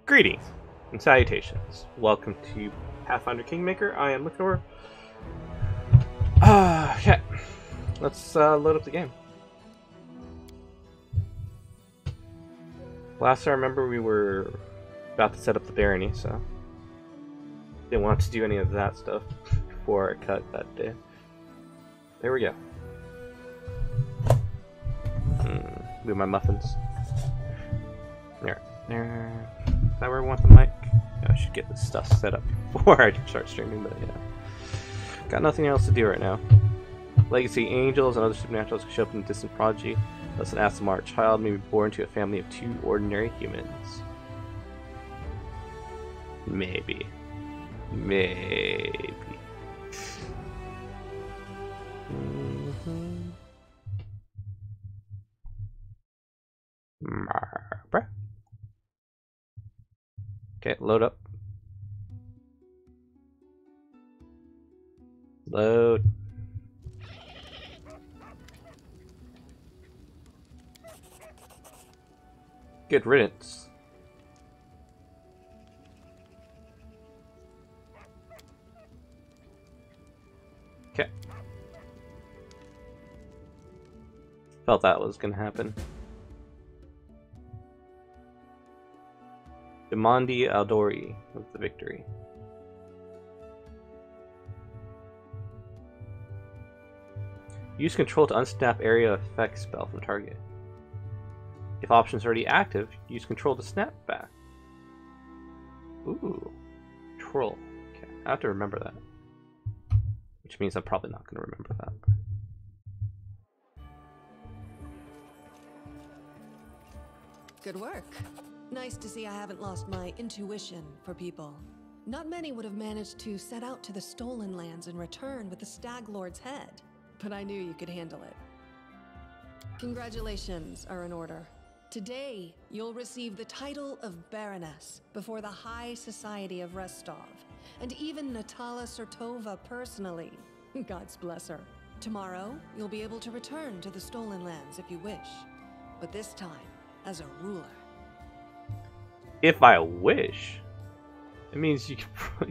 Greetings and salutations. Welcome to Pathfinder Kingmaker. I am Liquor. Okay. Let's load up the game. Last I remember, we were about to set up the barony, so didn't want to do any of that stuff before I cut that day. There we go. Move my muffins. There. Is that where I want the mic? Yeah, I should get this stuff set up before I start streaming, but yeah. Got nothing else to do right now. Legacy angels and other supernaturals who show up in distant prodigy. Listen, ask them, our child may be born to a family of 2 ordinary humans. Maybe. Okay, load up. Load. Good riddance. Okay. Felt that was gonna happen. Demandi Aldori with the victory. Use control to unsnap area effect spell from target. If option is already active, use control to snap back. Ooh. Troll. Okay, I have to remember that. Which means I'm probably not going to remember that. Good work. Nice to see I haven't lost my intuition for people. Not many would have managed to set out to the stolen lands and return with the Stag Lord's head, but I knew you could handle it. Congratulations are in order. Today, you'll receive the title of Baroness before the High Society of Restov, and even Natala Sertova personally. God's bless her. Tomorrow, you'll be able to return to the stolen lands if you wish, but this time as a ruler. If I wish? It means you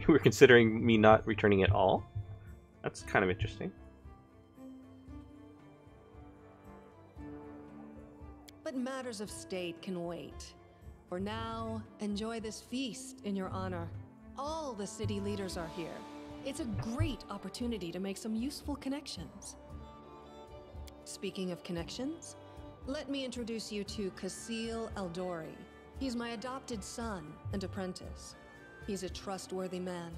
were considering me not returning at all? That's kind of interesting. But matters of state can wait. For now, enjoy this feast in your honor. All the city leaders are here. It's a great opportunity to make some useful connections. Speaking of connections, let me introduce you to Kasil Aldori. He's my adopted son and apprentice. He's a trustworthy man.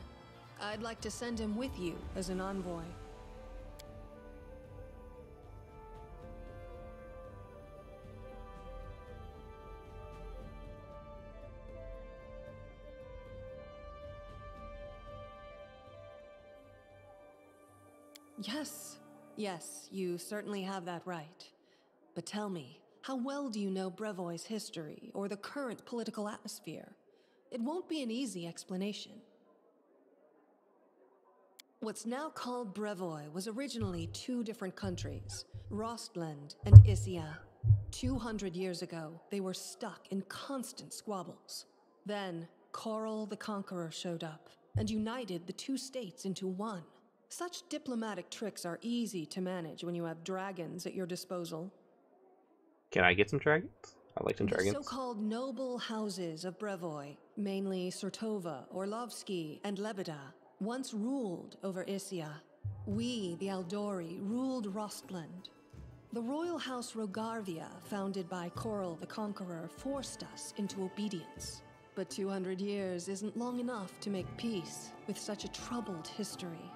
I'd like to send him with you as an envoy. Yes, you certainly have that right. But tell me, how well do you know Brevoy's history or the current political atmosphere? It won't be an easy explanation. What's now called Brevoy was originally 2 different countries, Rostland and Issia. 200 years ago, they were stuck in constant squabbles. Then, Coral the Conqueror showed up and united the 2 states into one. Such diplomatic tricks are easy to manage when you have dragons at your disposal. Can I get some dragons? I like some dragons. The so-called noble houses of Brevoy, mainly Sertova, Orlovsky, and Lebeda, once ruled over Issia. We, the Aldori, ruled Rostland. The royal house Rogarvia, founded by Coral the Conqueror, forced us into obedience. But 200 years isn't long enough to make peace with such a troubled history.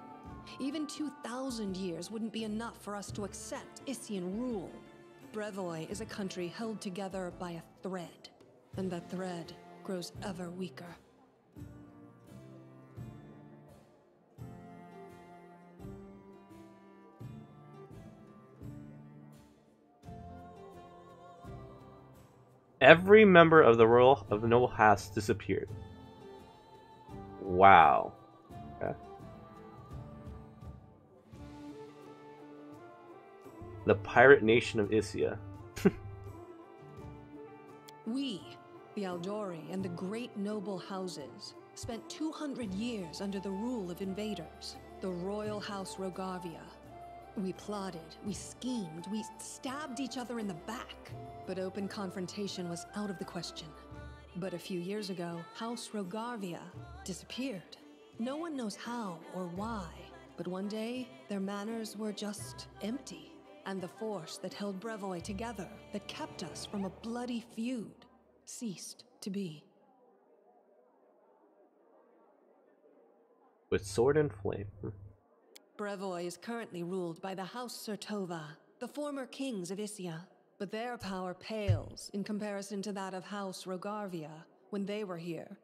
Even 2,000 years wouldn't be enough for us to accept Issian rule. Brevoy is a country held together by a thread, and that thread grows ever weaker. Every member of the noble house disappeared. Wow. Okay. The pirate nation of Issia. We, the The Aldori and the great noble houses spent 200 years under the rule of invaders, the Royal House Rogarvia. We plotted, we schemed, we stabbed each other in the back, but open confrontation was out of the question. But a few years ago, House Rogarvia disappeared. No one knows how or why, but one day, their manors were just empty, and the force that held Brevoy together, that kept us from a bloody feud, ceased to be. With sword and flame. Brevoy is currently ruled by the House Surtova, the former kings of Issia, but their power pales in comparison to that of House Rogarvia when they were here.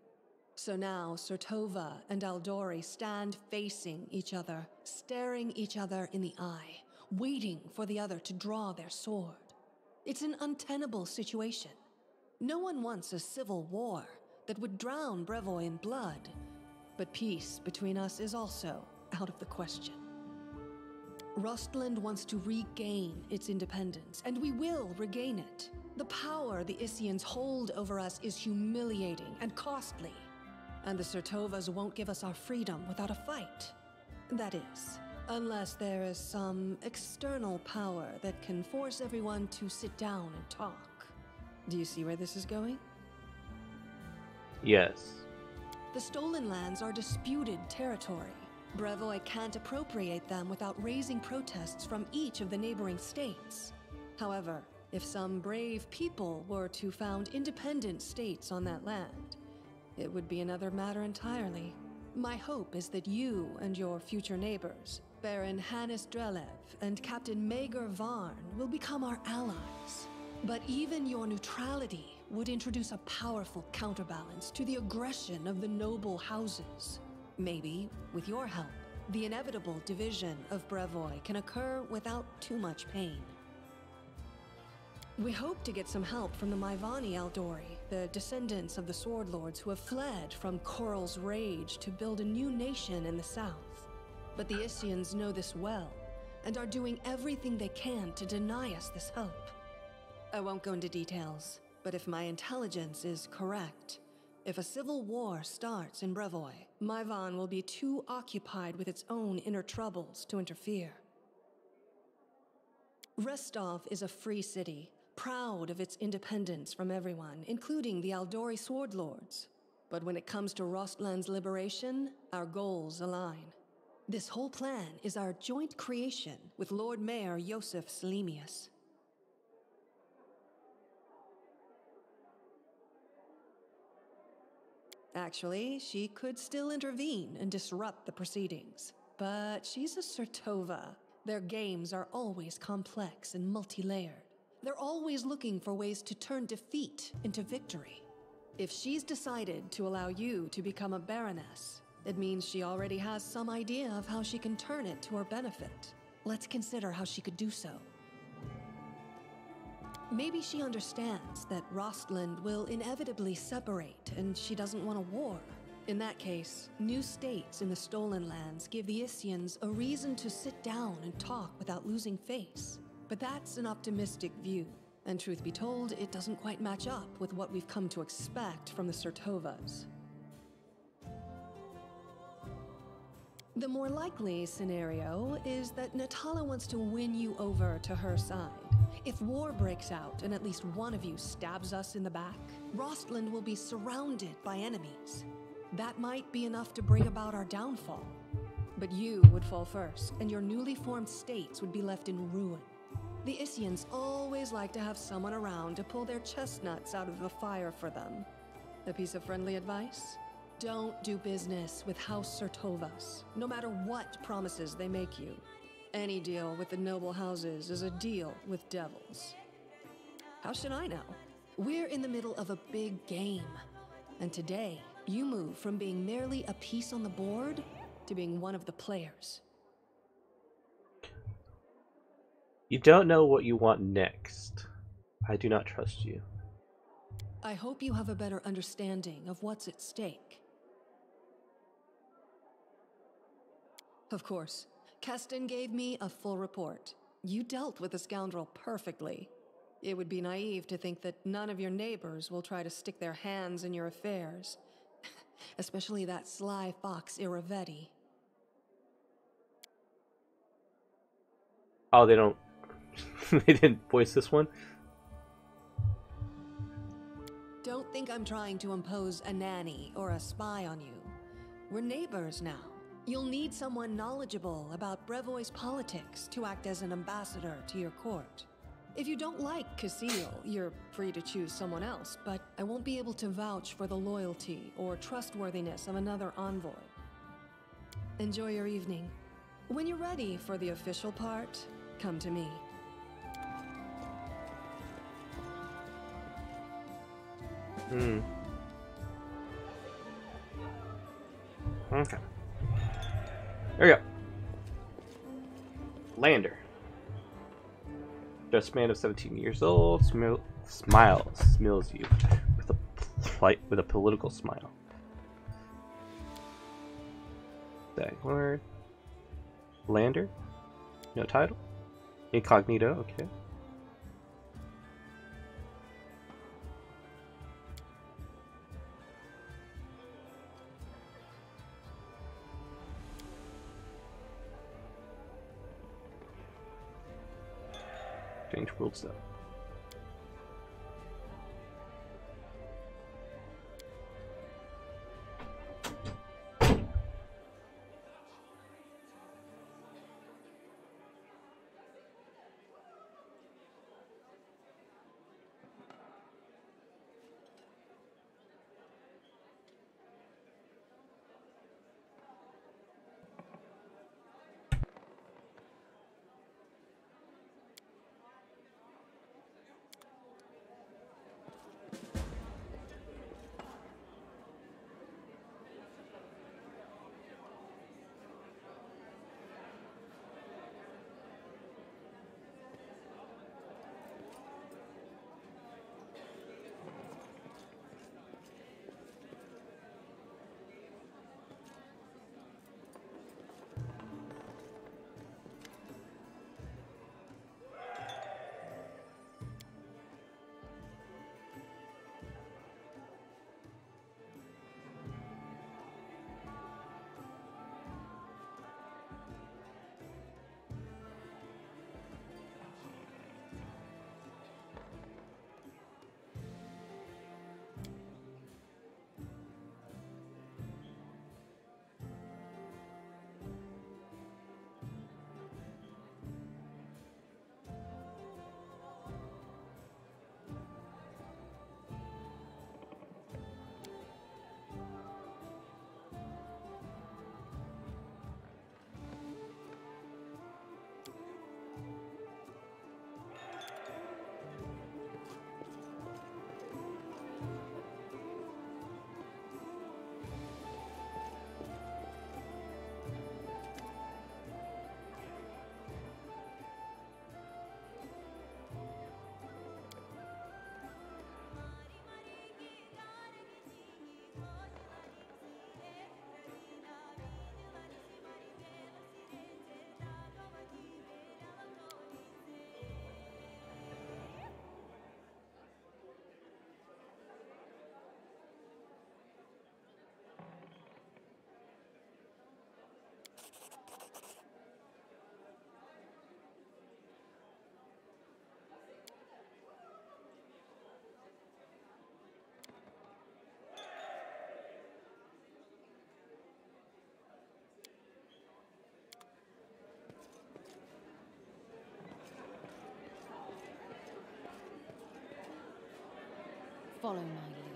So now Surtova and Aldori stand facing each other, staring each other in the eye, waiting for the other to draw their sword. It's an untenable situation. No one wants a civil war that would drown Brevoy in blood, but peace between us is also out of the question. Rostland wants to regain its independence, and we will regain it. The power the Issians hold over us is humiliating and costly, and the Surtovas won't give us our freedom without a fight. That is, unless there is some external power that can force everyone to sit down and talk. Do you see where this is going? Yes. The stolen lands are disputed territory. Brevoy can't appropriate them without raising protests from each of the neighboring states. However, if some brave people were to found independent states on that land, it would be another matter entirely. My hope is that you and your future neighbors, Baron Hannes Drelev and Captain Maegor Varn, will become our allies. But even your neutrality would introduce a powerful counterbalance to the aggression of the noble houses. Maybe, with your help, the inevitable division of Brevoy can occur without too much pain. We hope to get some help from the Maivani Aldori, the descendants of the Sword Lords who have fled from Coral's rage to build a new nation in the south. But the Issians know this well, and are doing everything they can to deny us this help. I won't go into details, but if my intelligence is correct, if a civil war starts in Brevoy, Maivan will be too occupied with its own inner troubles to interfere. Restov is a free city, proud of its independence from everyone, including the Aldori Sword Lords. But when it comes to Rostland's liberation, our goals align. This whole plan is our joint creation with Lord Mayor Yosef Selimius. Actually, she could still intervene and disrupt the proceedings. But she's a Surtova. Their games are always complex and multi-layered. They're always looking for ways to turn defeat into victory. If she's decided to allow you to become a Baroness, it means she already has some idea of how she can turn it to her benefit. Let's consider how she could do so. Maybe she understands that Rostland will inevitably separate and she doesn't want a war. In that case, new states in the Stolen Lands give the Issians a reason to sit down and talk without losing face. But that's an optimistic view, and truth be told, it doesn't quite match up with what we've come to expect from the Surtovas. The more likely scenario is that Natala wants to win you over to her side. If war breaks out and at least one of you stabs us in the back, Rostland will be surrounded by enemies. That might be enough to bring about our downfall. But you would fall first, and your newly formed states would be left in ruin. The Issians always like to have someone around to pull their chestnuts out of the fire for them. A piece of friendly advice? Don't do business with House Surtovas, no matter what promises they make you. Any deal with the noble houses is a deal with devils. How should I know? We're in the middle of a big game. And today, you move from being merely a piece on the board to being one of the players. You don't know what you want next. I do not trust you. I hope you have a better understanding of what's at stake. Of course, Keston gave me a full report. You dealt with the scoundrel perfectly. It would be naive to think that none of your neighbors will try to stick their hands in your affairs. Especially that sly fox Iravetti. Oh, they don't... they didn't voice this one? Don't think I'm trying to impose a nanny or a spy on you. We're neighbors now. You'll need someone knowledgeable about Brevoy's politics to act as an ambassador to your court. If you don't like Cecile, you're free to choose someone else, but I won't be able to vouch for the loyalty or trustworthiness of another envoy. Enjoy your evening. When you're ready for the official part, come to me. Okay. There we go. Lander. Just man of 17 years old, smiles you with a political smile. That word. Lander? No title? Incognito, okay. Change world stuff. Follow my lead.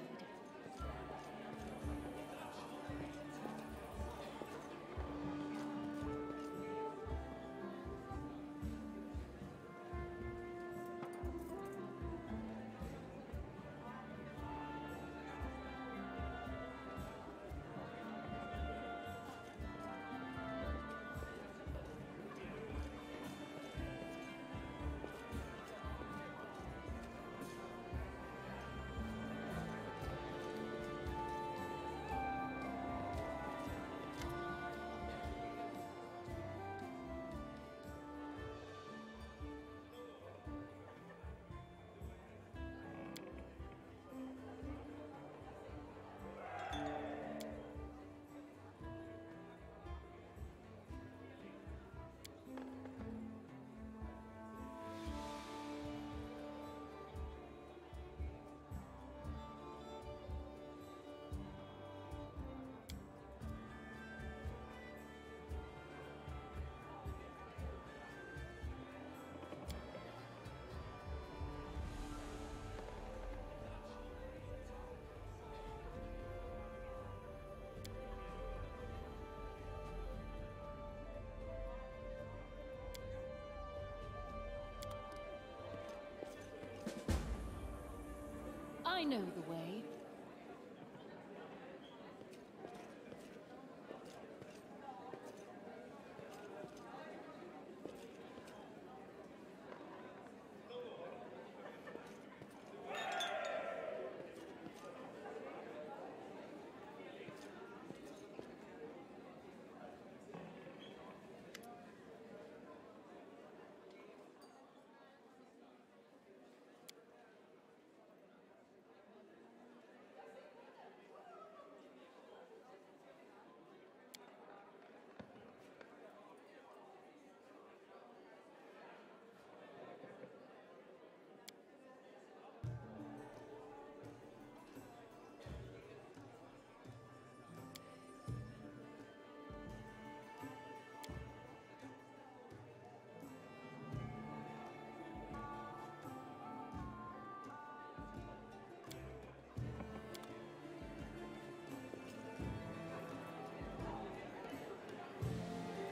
I know the way.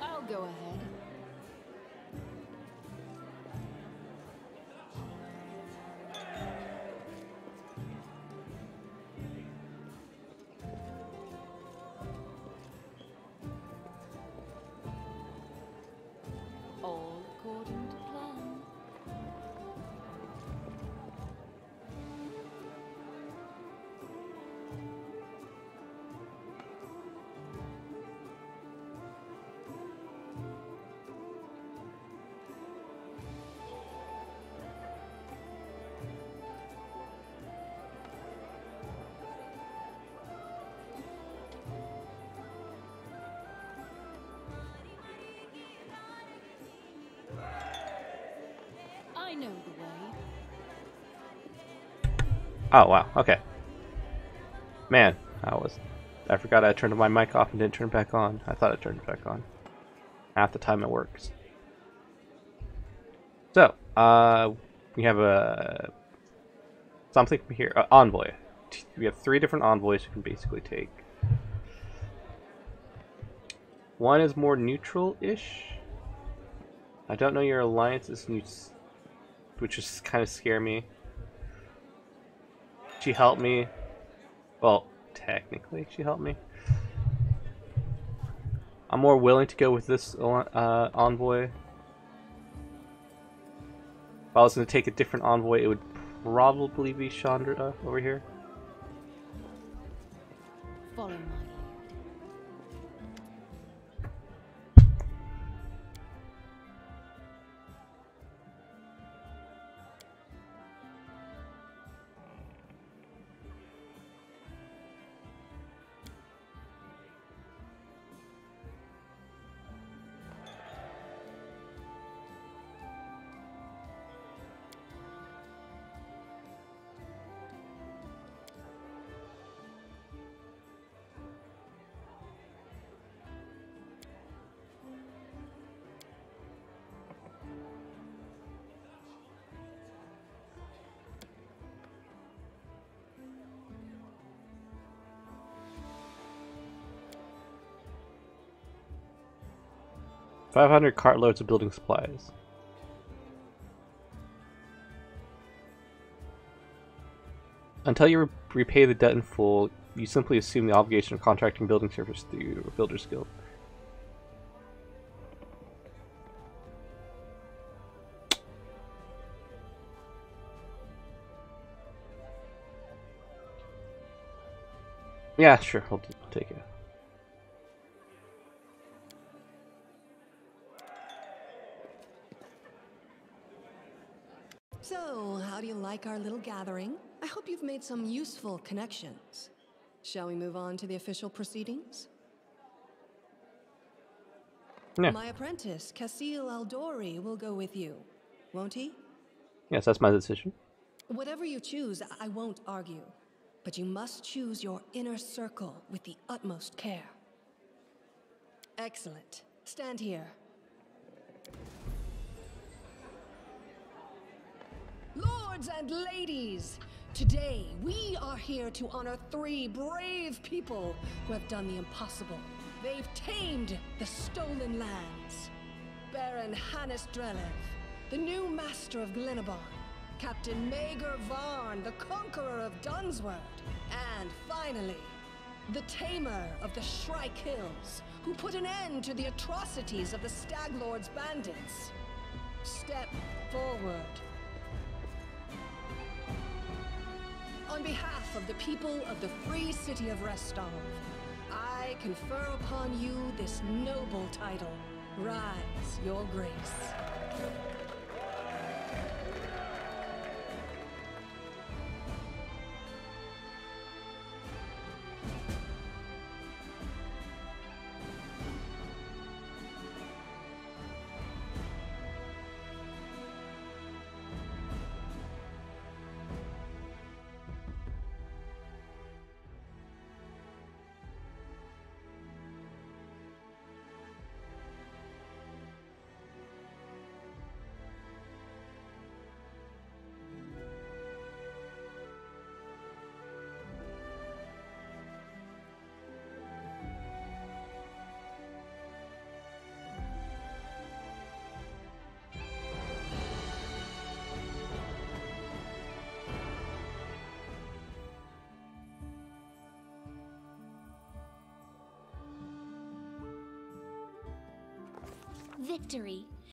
I'll go ahead. All according to plan. I know the way. Oh wow, okay. Man, I forgot I turned my mic off and didn't turn it back on. I thought I turned it back on. Half the time it works. So, we have a something from here. Envoy. We have 3 different envoys you can basically take. One is more neutral-ish. I don't know your alliances, which just kind of scare me. She helped me. Well, technically, she helped me. I'm more willing to go with this envoy. If I was going to take a different envoy, it would probably be Chandra over here. Follow my lead. 500 cartloads of building supplies. Until you repay the debt in full, you simply assume the obligation of contracting building service through your Builder's Guild. Yeah, sure, I'll take it. So, how do you like our little gathering? I hope you've made some useful connections. Shall we move on to the official proceedings? Yeah. My apprentice, Casil Aldori, will go with you, won't he? Yes, that's my decision. Whatever you choose, I won't argue. But you must choose your inner circle with the utmost care. Excellent. Stand here. Lords and ladies, today we are here to honor 3 brave people who have done the impossible. They've tamed the stolen lands. Baron Hannes Drelev, the new master of Glenabon, Captain Maegor Varn, the conqueror of Dunsword. And finally, the tamer of the Shrike Hills, who put an end to the atrocities of the Staglord's bandits. Step forward. On behalf of the people of the free city of Restov, I confer upon you this noble title. Rise, your grace. Victory